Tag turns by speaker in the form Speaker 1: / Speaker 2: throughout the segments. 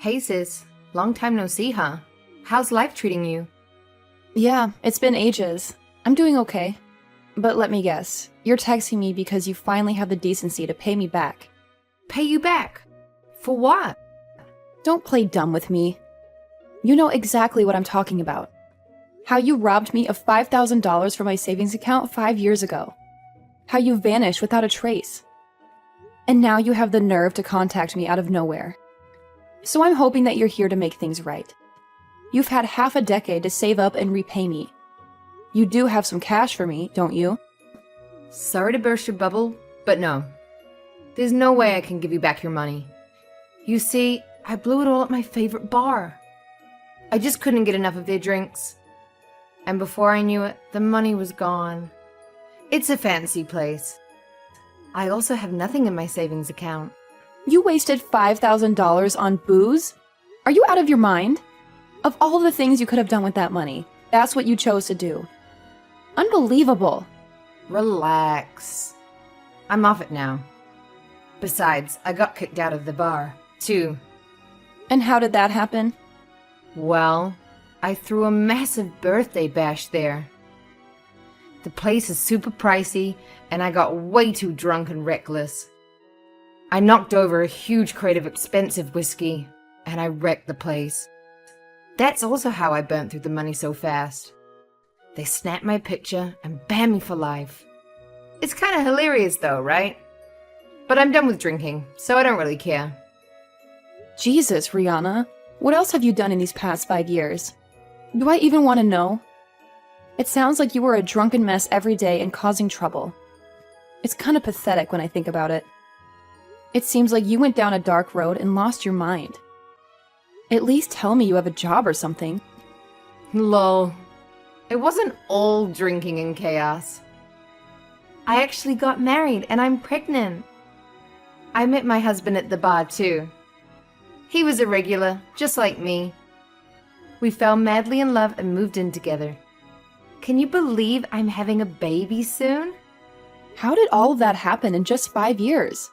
Speaker 1: Hey sis, long time no see, huh? How's life treating you?
Speaker 2: Yeah, it's been ages. I'm doing okay. But let me guess, you're texting me because you finally have the decency to pay me back.
Speaker 1: Pay you back? For what?
Speaker 2: Don't play dumb with me. You know exactly what I'm talking about. How you robbed me of $5,000 from my savings account 5 years ago. How you vanished without a trace. And now you have the nerve to contact me out of nowhere. So I'm hoping that you're here to make things right. You've had half a decade to save up and repay me. You do have some cash for me, don't you?
Speaker 1: Sorry to burst your bubble, but no. There's no way I can give you back your money. You see, I blew it all at my favorite bar. I just couldn't get enough of their drinks. And before I knew it, the money was gone. It's a fancy place. I also have nothing in my savings account.
Speaker 2: You wasted $5,000 on booze? Are you out of your mind? Of all the things you could have done with that money, that's what you chose to do. Unbelievable.
Speaker 1: Relax. I'm off it now. Besides, I got kicked out of the bar, too.
Speaker 2: And how did that happen?
Speaker 1: Well, I threw a massive birthday bash there. The place is super pricey, and I got way too drunk and reckless. I knocked over a huge crate of expensive whiskey, and I wrecked the place. That's also how I burnt through the money so fast. They snapped my picture and banned me for life. It's kind of hilarious though, right? But I'm done with drinking, so I don't really care.
Speaker 2: Jesus, Rihanna. What else have you done in these past 5 years? Do I even want to know? It sounds like you were a drunken mess every day and causing trouble. It's kind of pathetic when I think about it. It seems like you went down a dark road and lost your mind. At least tell me you have a job or something.
Speaker 1: Lol. It wasn't all drinking and chaos. I actually got married and I'm pregnant. I met my husband at the bar too. He was a regular, just like me. We fell madly in love and moved in together. Can you believe I'm having a baby soon?
Speaker 2: How did all of that happen in just 5 years?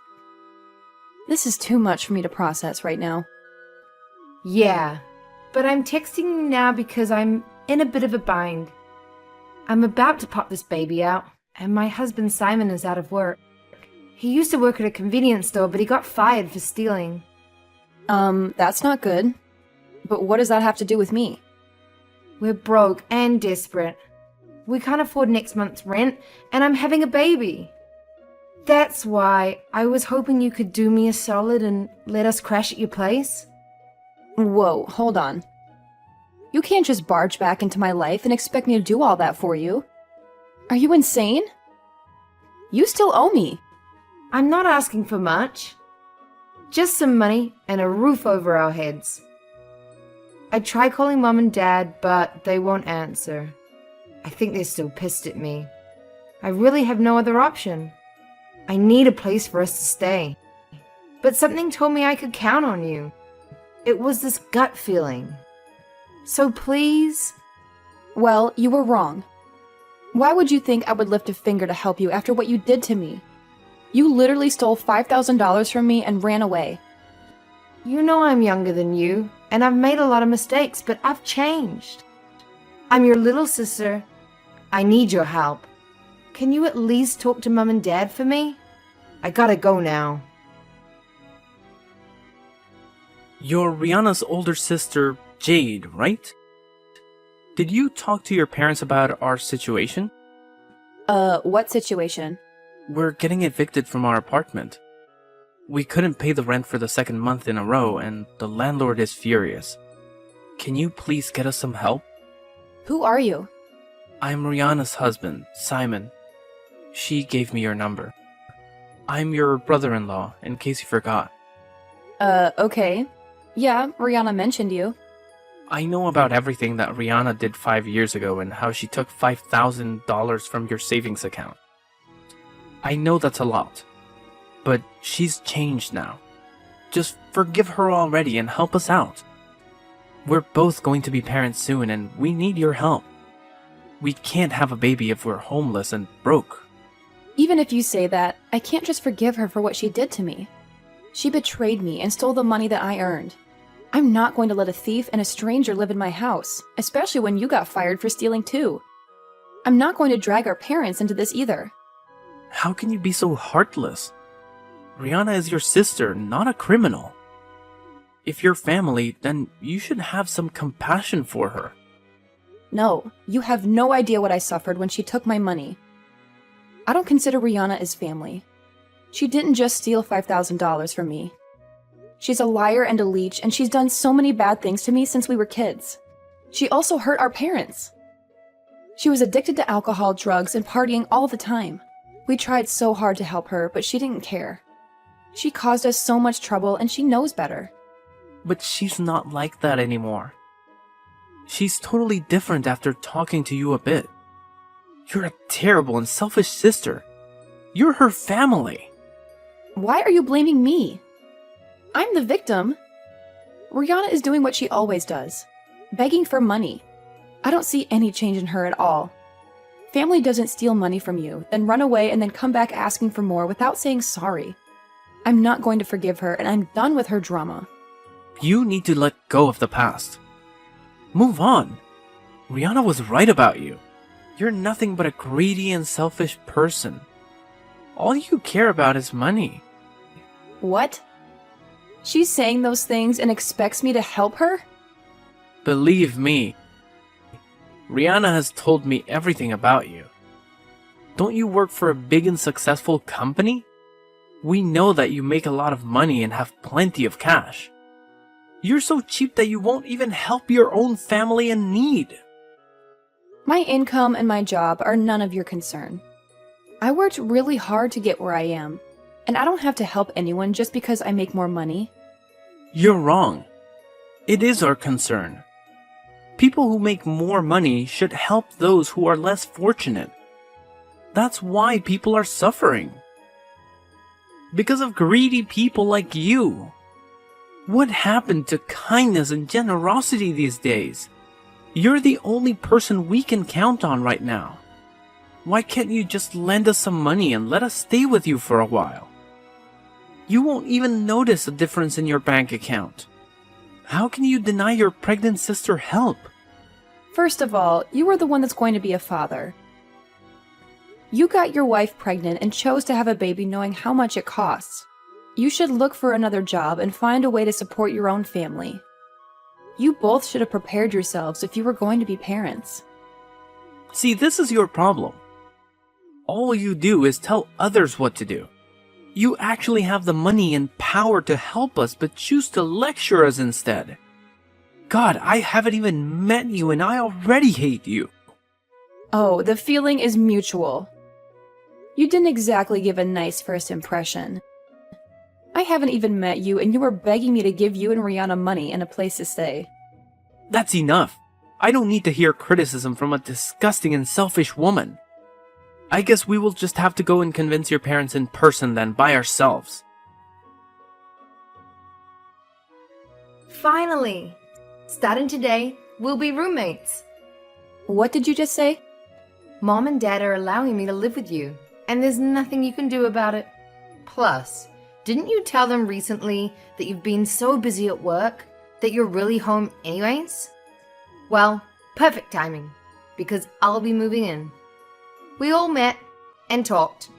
Speaker 2: This is too much for me to process right now.
Speaker 1: Yeah, but I'm texting you now because I'm in a bit of a bind. I'm about to pop this baby out, and my husband Simon is out of work. He used to work at a convenience store, but he got fired for stealing.
Speaker 2: That's not good. But what does that have to do with me?
Speaker 1: We're broke and desperate. We can't afford next month's rent, and I'm having a baby. That's why I was hoping you could do me a solid and let us crash at your place.
Speaker 2: Whoa, hold on. You can't just barge back into my life and expect me to do all that for you. Are you insane? You still owe me.
Speaker 1: I'm not asking for much. Just some money and a roof over our heads. I tried calling Mom and Dad, but they won't answer. I think they're still pissed at me. I really have no other option. I need a place for us to stay. But something told me I could count on you. It was this gut feeling. So please?
Speaker 2: Well, you were wrong. Why would you think I would lift a finger to help you after what you did to me? You literally stole $5,000 from me and ran away.
Speaker 1: You know I'm younger than you, and I've made a lot of mistakes, but I've changed. I'm your little sister. I need your help. Can you at least talk to Mom and Dad for me? I gotta go now.
Speaker 3: You're Rihanna's older sister, Jade, right? Did you talk to your parents about our situation?
Speaker 2: What situation?
Speaker 3: We're getting evicted from our apartment. We couldn't pay the rent for the second month in a row, and the landlord is furious. Can you please get us some help?
Speaker 2: Who are you?
Speaker 3: I'm Rihanna's husband, Simon. She gave me your number. I'm your brother-in-law, in case you forgot.
Speaker 2: Okay. Yeah, Rihanna mentioned you.
Speaker 3: I know about everything that Rihanna did 5 years ago and how she took $5,000 from your savings account. I know that's a lot, but she's changed now. Just forgive her already and help us out. We're both going to be parents soon and we need your help. We can't have a baby if we're homeless and broke.
Speaker 2: Even if you say that, I can't just forgive her for what she did to me. She betrayed me and stole the money that I earned. I'm not going to let a thief and a stranger live in my house, especially when you got fired for stealing too. I'm not going to drag our parents into this either.
Speaker 3: How can you be so heartless? Rihanna is your sister, not a criminal. If you're family, then you should have some compassion for her.
Speaker 2: No, you have no idea what I suffered when she took my money. I don't consider Rihanna as family. She didn't just steal $5,000 from me. She's a liar and a leech, and she's done so many bad things to me since we were kids. She also hurt our parents. She was addicted to alcohol, drugs, and partying all the time. We tried so hard to help her, but she didn't care. She caused us so much trouble, and she knows better.
Speaker 3: But she's not like that anymore. She's totally different after talking to you a bit. You're a terrible and selfish sister. You're her family.
Speaker 2: Why are you blaming me? I'm the victim. Rihanna is doing what she always does, begging for money. I don't see any change in her at all. Family doesn't steal money from you, then run away and then come back asking for more without saying sorry. I'm not going to forgive her, and I'm done with her drama.
Speaker 3: You need to let go of the past. Move on. Rihanna was right about you. You're nothing but a greedy and selfish person. All you care about is money.
Speaker 2: What? She's saying those things and expects me to help her?
Speaker 3: Believe me, Rihanna has told me everything about you. Don't you work for a big and successful company? We know that you make a lot of money and have plenty of cash. You're so cheap that you won't even help your own family in need.
Speaker 2: My income and my job are none of your concern. I worked really hard to get where I am, and I don't have to help anyone just because I make more money.
Speaker 3: You're wrong. It is our concern. People who make more money should help those who are less fortunate. That's why people are suffering. Because of greedy people like you. What happened to kindness and generosity these days? You're the only person we can count on right now. Why can't you just lend us some money and let us stay with you for a while? You won't even notice a difference in your bank account. How can you deny your pregnant sister help?
Speaker 2: First of all, you are the one that's going to be a father. You got your wife pregnant and chose to have a baby knowing how much it costs. You should look for another job and find a way to support your own family. You both should have prepared yourselves if you were going to be parents.
Speaker 3: See, this is your problem. All you do is tell others what to do. You actually have the money and power to help us, but choose to lecture us instead. God, I haven't even met you and I already hate you.
Speaker 2: Oh, the feeling is mutual. You didn't exactly give a nice first impression. I haven't even met you, and you were begging me to give you and Rihanna money and a place to stay.
Speaker 3: That's enough. I don't need to hear criticism from a disgusting and selfish woman. I guess we will just have to go and convince your parents in person then, by ourselves.
Speaker 1: Finally! Starting today, we'll be roommates.
Speaker 2: What did you just say?
Speaker 1: Mom and Dad are allowing me to live with you, and there's nothing you can do about it. Plus, didn't you tell them recently that you've been so busy at work that you're really home anyways? Well, perfect timing, because I'll be moving in. We all met and talked.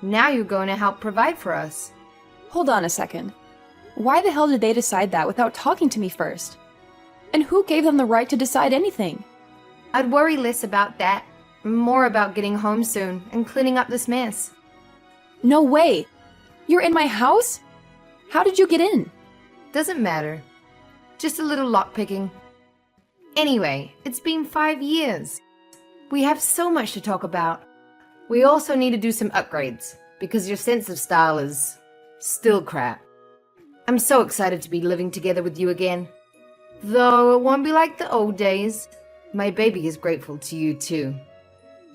Speaker 1: Now you're going to help provide for us.
Speaker 2: Hold on a second. Why the hell did they decide that without talking to me first? And who gave them the right to decide anything?
Speaker 1: I'd worry less about that, more about getting home soon and cleaning up this mess.
Speaker 2: No way! You're in my house? How did you get in?
Speaker 1: Doesn't matter. Just a little lockpicking. Anyway, it's been 5 years. We have so much to talk about. We also need to do some upgrades, because your sense of style is still crap. I'm so excited to be living together with you again. Though it won't be like the old days. My baby is grateful to you too.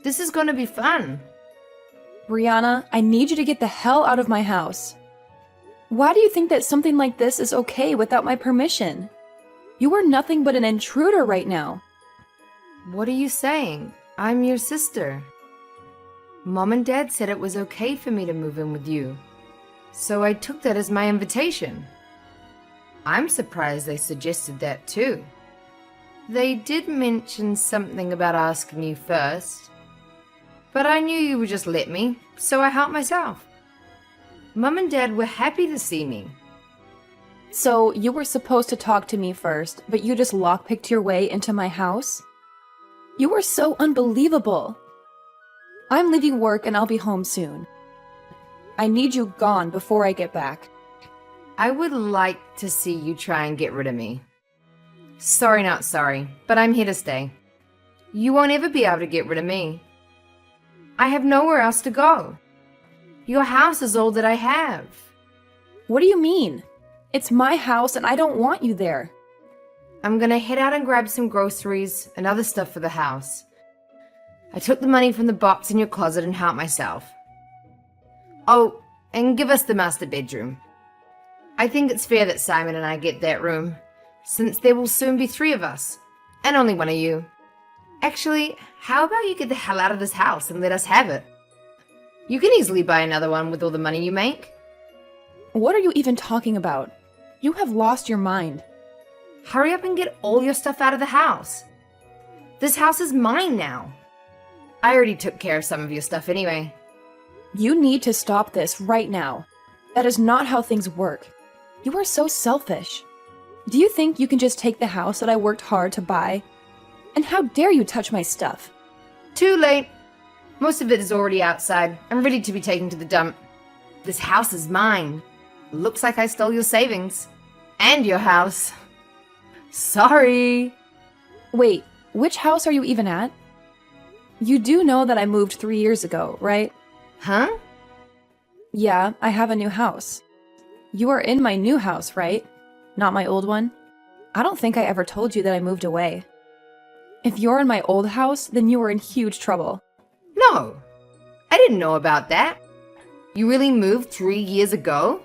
Speaker 1: This is going to be fun.
Speaker 2: Rihanna, I need you to get the hell out of my house. Why do you think that something like this is okay without my permission? You are nothing but an intruder right now.
Speaker 1: What are you saying? I'm your sister. Mom and Dad said it was okay for me to move in with you. So I took that as my invitation. I'm surprised they suggested that too. They did mention something about asking you first, but I knew you would just let me, so I helped myself. Mum and Dad were happy to see me.
Speaker 2: So you were supposed to talk to me first, but you just lockpicked your way into my house? You were so unbelievable. I'm leaving work and I'll be home soon. I need you gone before I get back.
Speaker 1: I would like to see you try and get rid of me. Sorry, not sorry, but I'm here to stay. You won't ever be able to get rid of me. I have nowhere else to go. Your house is all that I have.
Speaker 2: What do you mean? It's my house and I don't want you there.
Speaker 1: I'm gonna head out and grab some groceries and other stuff for the house. I took the money from the box in your closet and helped myself. Oh, and give us the master bedroom. I think it's fair that Simon and I get that room, since there will soon be 3 of us, and only 1 of you. Actually, how about you get the hell out of this house and let us have it? You can easily buy another one with all the money you make.
Speaker 2: What are you even talking about? You have lost your mind.
Speaker 1: Hurry up and get all your stuff out of the house. This house is mine now. I already took care of some of your stuff anyway.
Speaker 2: You need to stop this right now. That is not how things work. You are so selfish. Do you think you can just take the house that I worked hard to buy? And how dare you touch my stuff?
Speaker 1: Too late. Most of it is already outside and ready to be taken to the dump. This house is mine. Looks like I stole your savings. And your house. Sorry.
Speaker 2: Wait, which house are you even at? You do know that I moved 3 years ago, right?
Speaker 1: Huh?
Speaker 2: Yeah, I have a new house. You are in my new house, right? Not my old one? I don't think I ever told you that I moved away. If you're in my old house, then you are in huge trouble.
Speaker 1: No. I didn't know about that. You really moved 3 years ago?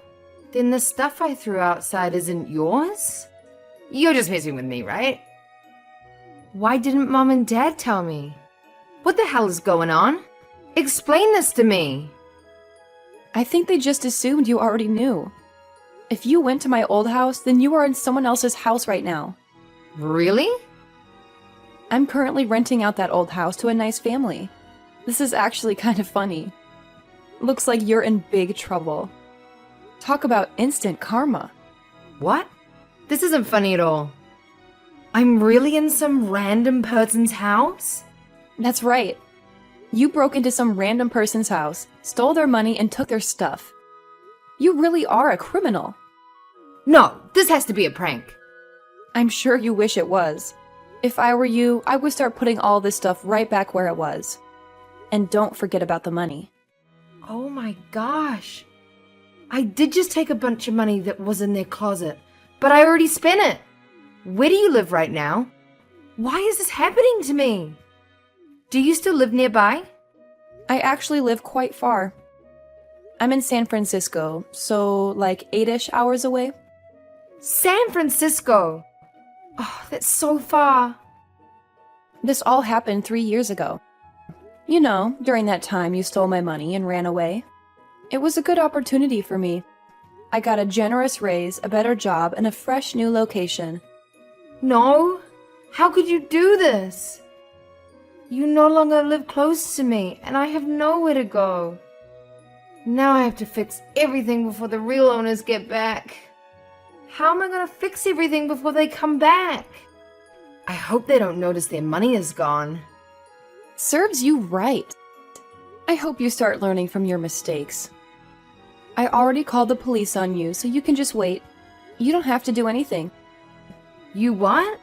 Speaker 1: Then the stuff I threw outside isn't yours? You're just messing with me, right? Why didn't Mom and Dad tell me? What the hell is going on? Explain this to me.
Speaker 2: I think they just assumed you already knew. If you went to my old house, then you are in someone else's house right now.
Speaker 1: Really?
Speaker 2: I'm currently renting out that old house to a nice family. This is actually kind of funny. Looks like you're in big trouble. Talk about instant karma.
Speaker 1: What? This isn't funny at all. I'm really in some random person's house?
Speaker 2: That's right. You broke into some random person's house, stole their money, and took their stuff. You really are a criminal.
Speaker 1: No, this has to be a prank.
Speaker 2: I'm sure you wish it was. If I were you, I would start putting all this stuff right back where it was. And don't forget about the money.
Speaker 1: Oh my gosh. I did just take a bunch of money that was in their closet, but I already spent it. Where do you live right now? Why is this happening to me? Do you still live nearby?
Speaker 2: I actually live quite far. I'm in San Francisco, so like 8-ish hours away.
Speaker 1: San Francisco! Oh, that's so far.
Speaker 2: This all happened 3 years ago. You know, during that time you stole my money and ran away. It was a good opportunity for me. I got a generous raise, a better job, and a fresh new location.
Speaker 1: No, how could you do this? You no longer live close to me, and I have nowhere to go. Now I have to fix everything before the real owners get back. How am I going to fix everything before they come back? I hope they don't notice their money is gone.
Speaker 2: Serves you right. I hope you start learning from your mistakes. I already called the police on you, so you can just wait. You don't have to do anything.
Speaker 1: You what?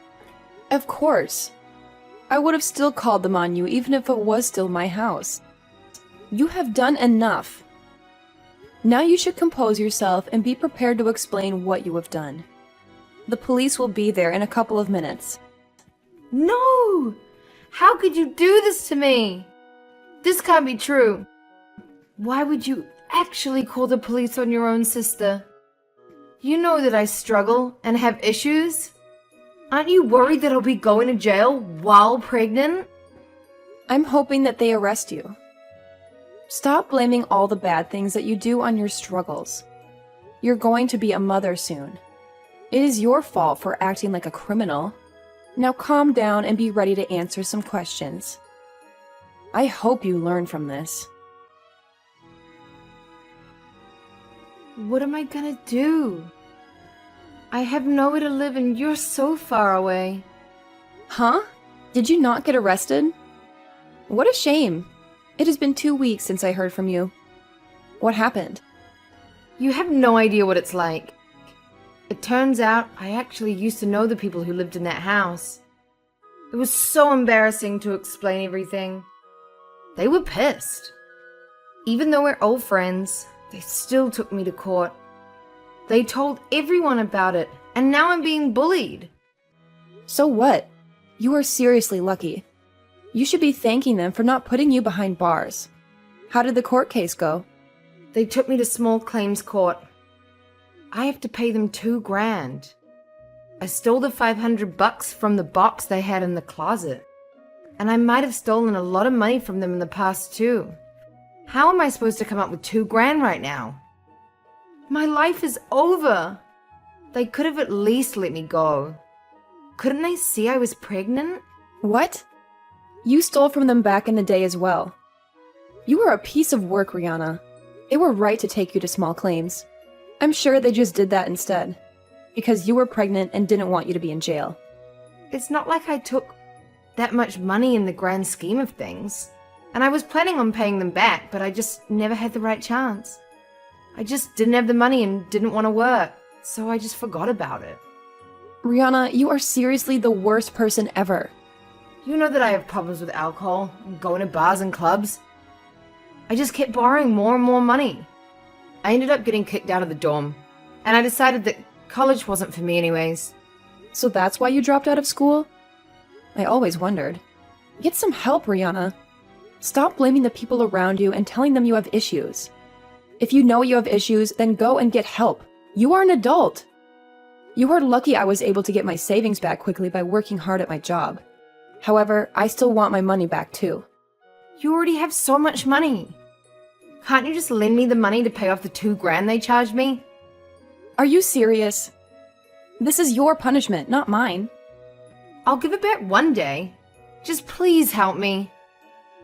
Speaker 2: Of course. I would have still called them on you even if it was still my house. You have done enough. Now you should compose yourself and be prepared to explain what you have done. The police will be there in a couple of minutes.
Speaker 1: No! How could you do this to me? This can't be true. Why would you actually call the police on your own sister? You know that I struggle and have issues. Aren't you worried that I'll be going to jail while pregnant?
Speaker 2: I'm hoping that they arrest you. Stop blaming all the bad things that you do on your struggles. You're going to be a mother soon. It is your fault for acting like a criminal. Now calm down and be ready to answer some questions. I hope you learn from this.
Speaker 1: What am I gonna do? I have nowhere to live and you're so far away.
Speaker 2: Huh? Did you not get arrested? What a shame. It has been 2 weeks since I heard from you. What happened?
Speaker 1: You have no idea what it's like. It turns out I actually used to know the people who lived in that house. It was so embarrassing to explain everything. They were pissed. Even though we're old friends, they still took me to court. They told everyone about it, and now I'm being bullied.
Speaker 2: So what? You are seriously lucky. You should be thanking them for not putting you behind bars. How did the court case go?
Speaker 1: They took me to small claims court. I have to pay them $2,000. I stole the $500 from the box they had in the closet. And I might have stolen a lot of money from them in the past too. How am I supposed to come up with $2,000 right now? My life is over. They could have at least let me go. Couldn't they see I was pregnant?
Speaker 2: What? You stole from them back in the day as well. You were a piece of work, Rihanna. They were right to take you to small claims. I'm sure they just did that instead. Because you were pregnant and didn't want you to be in jail.
Speaker 1: It's not like I took that much money in the grand scheme of things. And I was planning on paying them back, but I just never had the right chance. I just didn't have the money and didn't want to work, so I just forgot about it.
Speaker 2: Rihanna, you are seriously the worst person ever.
Speaker 1: You know that I have problems with alcohol and going to bars and clubs. I just kept borrowing more and more money. I ended up getting kicked out of the dorm, and I decided that college wasn't for me anyways.
Speaker 2: So that's why you dropped out of school? I always wondered. Get some help, Rihanna. Stop blaming the people around you and telling them you have issues. If you know you have issues, then go and get help. You are an adult. You are lucky I was able to get my savings back quickly by working hard at my job. However, I still want my money back too.
Speaker 1: You already have so much money. Can't you just lend me the money to pay off the $2,000 they charged me?
Speaker 2: Are you serious? This is your punishment, not mine.
Speaker 1: I'll give it back one day. Just please help me.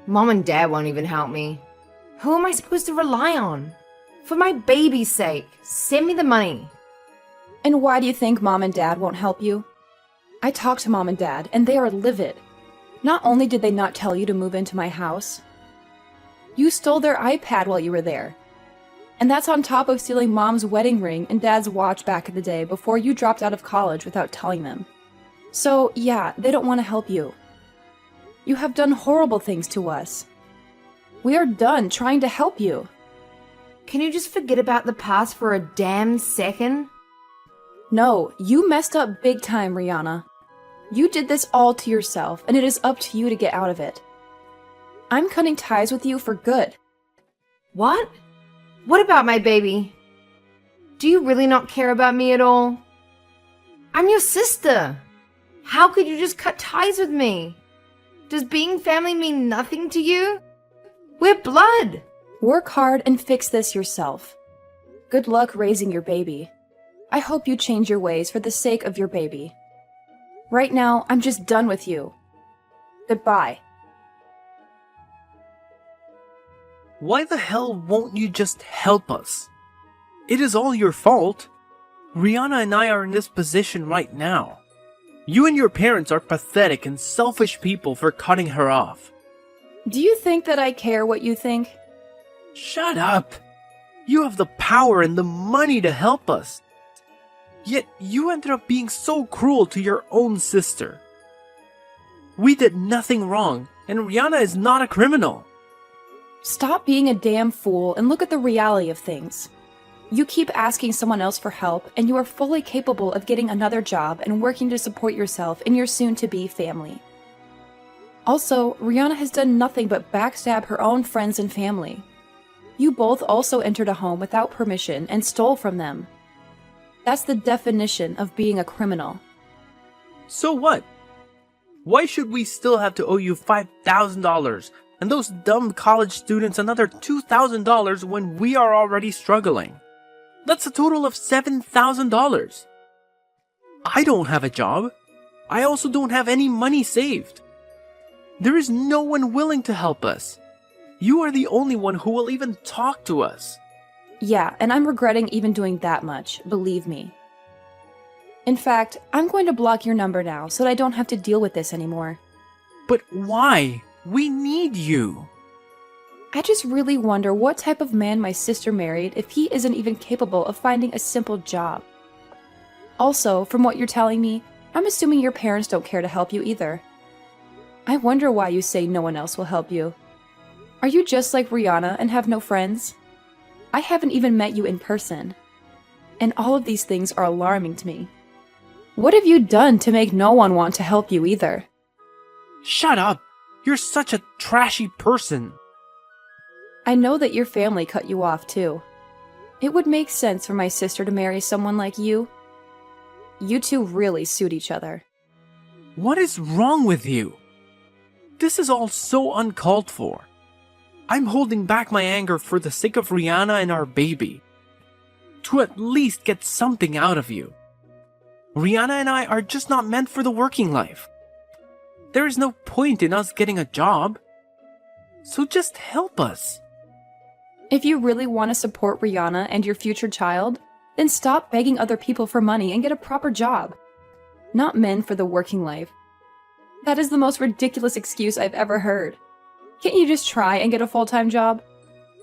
Speaker 1: Mom and Dad won't even help me. Who am I supposed to rely on? For my baby's sake, send me the money.
Speaker 2: And why do you think Mom and Dad won't help you? I talked to Mom and Dad, and they are livid. Not only did they not tell you to move into my house, you stole their iPad while you were there. And that's on top of stealing Mom's wedding ring and Dad's watch back in the day before you dropped out of college without telling them. So, yeah, they don't want to help you. You have done horrible things to us. We are done trying to help you.
Speaker 1: Can you just forget about the past for a damn second?
Speaker 2: No, you messed up big time, Rihanna. You did this all to yourself, and it is up to you to get out of it. I'm cutting ties with you for good.
Speaker 1: What? What about my baby? Do you really not care about me at all? I'm your sister. How could you just cut ties with me? Does being family mean nothing to you? We're blood.
Speaker 2: Work hard and fix this yourself. Good luck raising your baby. I hope you change your ways for the sake of your baby. Right now, I'm just done with you. Goodbye.
Speaker 3: Why the hell won't you just help us? It is all your fault. Rihanna and I are in this position right now. You and your parents are pathetic and selfish people for cutting her off.
Speaker 2: Do you think that I care what you think?
Speaker 3: Shut up! You have the power and the money to help us. Yet you ended up being so cruel to your own sister. We did nothing wrong, and Rihanna is not a criminal.
Speaker 2: Stop being a damn fool and look at the reality of things. You keep asking someone else for help, and you are fully capable of getting another job and working to support yourself and your soon-to-be family. Also, Rihanna has done nothing but backstab her own friends and family. You both also entered a home without permission and stole from them. That's the definition of being a criminal.
Speaker 3: So what? Why should we still have to owe you $5,000 and those dumb college students another $2,000 when we are already struggling? That's a total of $7,000. I don't have a job. I also don't have any money saved. There is no one willing to help us. You are the only one who will even talk to us.
Speaker 2: Yeah, and I'm regretting even doing that much, believe me. In fact, I'm going to block your number now so that I don't have to deal with this anymore.
Speaker 3: But why? We need you.
Speaker 2: I just really wonder what type of man my sister married if he isn't even capable of finding a simple job. Also, from what you're telling me, I'm assuming your parents don't care to help you either. I wonder why you say no one else will help you. Are you just like Rihanna and have no friends? I haven't even met you in person. And all of these things are alarming to me. What have you done to make no one want to help you either?
Speaker 3: Shut up! You're such a trashy person.
Speaker 2: I know that your family cut you off too. It would make sense for my sister to marry someone like you. You two really suit each other.
Speaker 3: What is wrong with you? This is all so uncalled for. I'm holding back my anger for the sake of Rihanna and our baby. To at least get something out of you. Rihanna and I are just not meant for the working life. There is no point in us getting a job. So just help us.
Speaker 2: If you really want to support Rihanna and your future child, then stop begging other people for money and get a proper job. Not men for the working life. That is the most ridiculous excuse I've ever heard. Can't you just try and get a full-time job?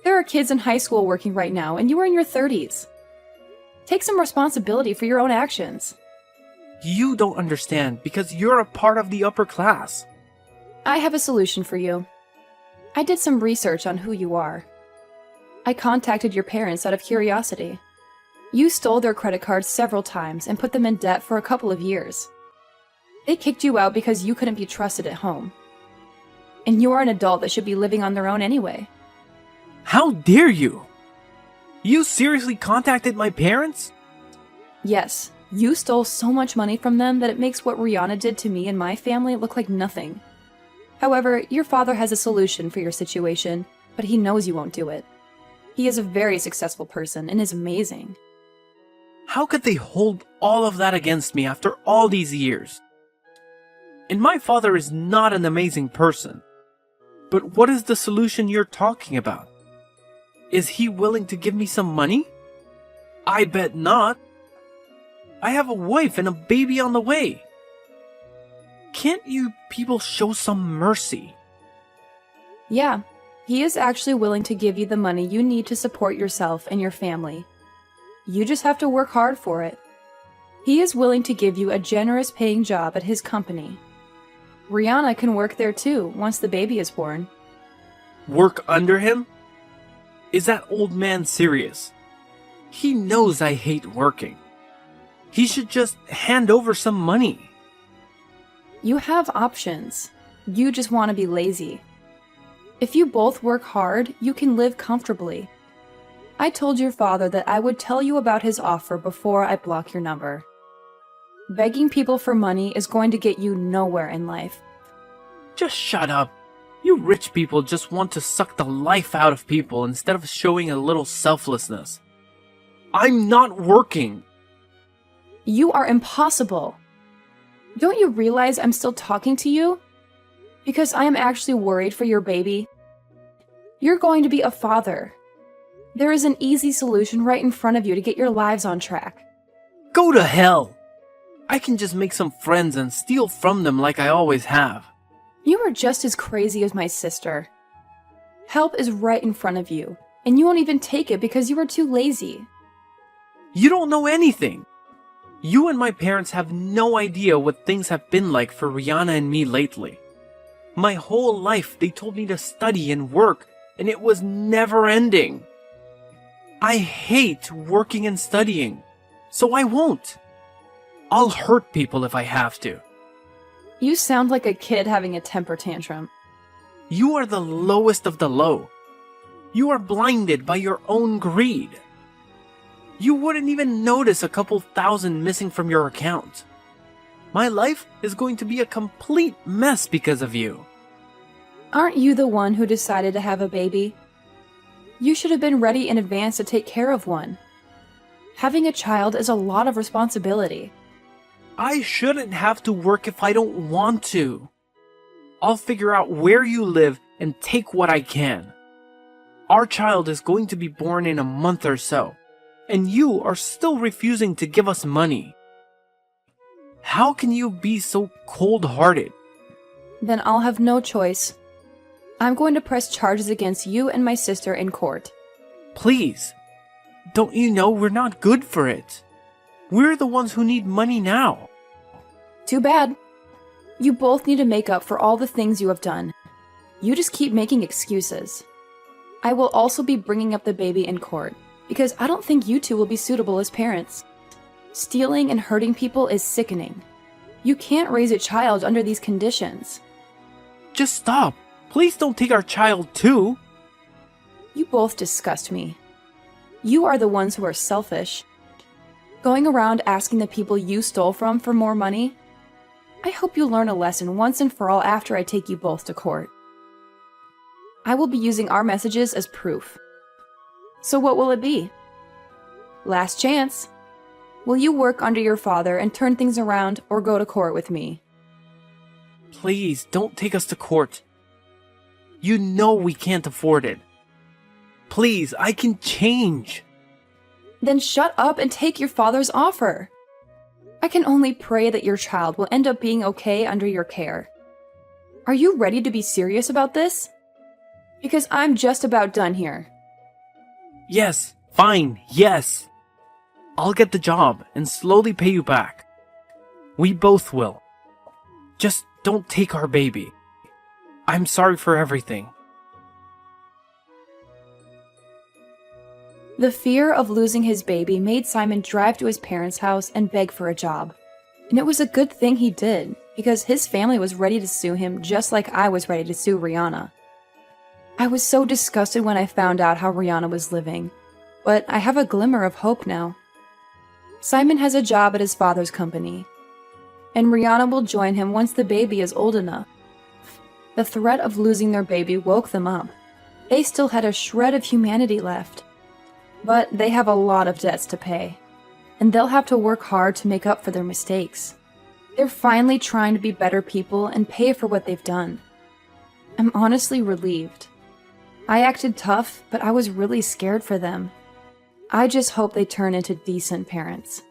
Speaker 2: There are kids in high school working right now, and you are in your 30s. Take some responsibility for your own actions.
Speaker 3: You don't understand because you're a part of the upper class.
Speaker 2: I have a solution for you. I did some research on who you are. I contacted your parents out of curiosity. You stole their credit cards several times and put them in debt for a couple of years. They kicked you out because you couldn't be trusted at home. And you are an adult that should be living on their own anyway.
Speaker 3: How dare you? You seriously contacted my parents?
Speaker 2: Yes, you stole so much money from them that it makes what Rihanna did to me and my family look like nothing. However, your father has a solution for your situation, but he knows you won't do it. He is a very successful person and is amazing.
Speaker 3: How could they hold all of that against me after all these years? And my father is not an amazing person. But what is the solution you're talking about? Is he willing to give me some money? I bet not. I have a wife and a baby on the way. Can't you people show some mercy?
Speaker 2: Yeah, he is actually willing to give you the money you need to support yourself and your family. You just have to work hard for it. He is willing to give you a generous paying job at his company. Rihanna can work there too once the baby is born.
Speaker 3: Work under him? Is that old man serious? He knows I hate working. He should just hand over some money.
Speaker 2: You have options. You just want to be lazy. If you both work hard, you can live comfortably. I told your father that I would tell you about his offer before I block your number. Begging people for money is going to get you nowhere in life.
Speaker 3: Just shut up. You rich people just want to suck the life out of people instead of showing a little selflessness. I'm not working.
Speaker 2: You are impossible. Don't you realize I'm still talking to you? Because I am actually worried for your baby. You're going to be a father. There is an easy solution right in front of you to get your lives on track.
Speaker 3: Go to hell! I can just make some friends and steal from them like I always have.
Speaker 2: You are just as crazy as my sister. Help is right in front of you, and you won't even take it because you are too lazy.
Speaker 3: You don't know anything. You and my parents have no idea what things have been like for Rihanna and me lately. My whole life they told me to study and work, and it was never ending. I hate working and studying, so I won't. I'll hurt people if I have to.
Speaker 2: You sound like a kid having a temper tantrum.
Speaker 3: You are the lowest of the low. You are blinded by your own greed. You wouldn't even notice a couple thousand missing from your account. My life is going to be a complete mess because of you.
Speaker 2: Aren't you the one who decided to have a baby? You should have been ready in advance to take care of one. Having a child is a lot of responsibility.
Speaker 3: I shouldn't have to work if I don't want to. I'll figure out where you live and take what I can. Our child is going to be born in a month or so, and you are still refusing to give us money. How can you be so cold-hearted?
Speaker 2: Then I'll have no choice. I'm going to press charges against you and my sister in court.
Speaker 3: Please, don't you know we're not good for it? We're the ones who need money now.
Speaker 2: Too bad. You both need to make up for all the things you have done. You just keep making excuses. I will also be bringing up the baby in court, because I don't think you two will be suitable as parents. Stealing and hurting people is sickening. You can't raise a child under these conditions.
Speaker 3: Just stop. Please don't take our child too.
Speaker 2: You both disgust me. You are the ones who are selfish. Going around asking the people you stole from for more money? I hope you learn a lesson once and for all after I take you both to court. I will be using our messages as proof. So what will it be? Last chance. Will you work under your father and turn things around, or go to court with me?
Speaker 3: Please, don't take us to court. You know we can't afford it. Please, I can change.
Speaker 2: Then shut up and take your father's offer. I can only pray that your child will end up being okay under your care. Are you ready to be serious about this? Because I'm just about done here.
Speaker 3: Yes, fine, yes. I'll get the job and slowly pay you back. We both will. Just don't take our baby. I'm sorry for everything.
Speaker 2: The fear of losing his baby made Simon drive to his parents' house and beg for a job. And it was a good thing he did, because his family was ready to sue him just like I was ready to sue Rihanna. I was so disgusted when I found out how Rihanna was living, but I have a glimmer of hope now. Simon has a job at his father's company, and Rihanna will join him once the baby is old enough. The threat of losing their baby woke them up. They still had a shred of humanity left, but they have a lot of debts to pay, and they'll have to work hard to make up for their mistakes. They're finally trying to be better people and pay for what they've done. I'm honestly relieved. I acted tough, but I was really scared for them. I just hope they turn into decent parents.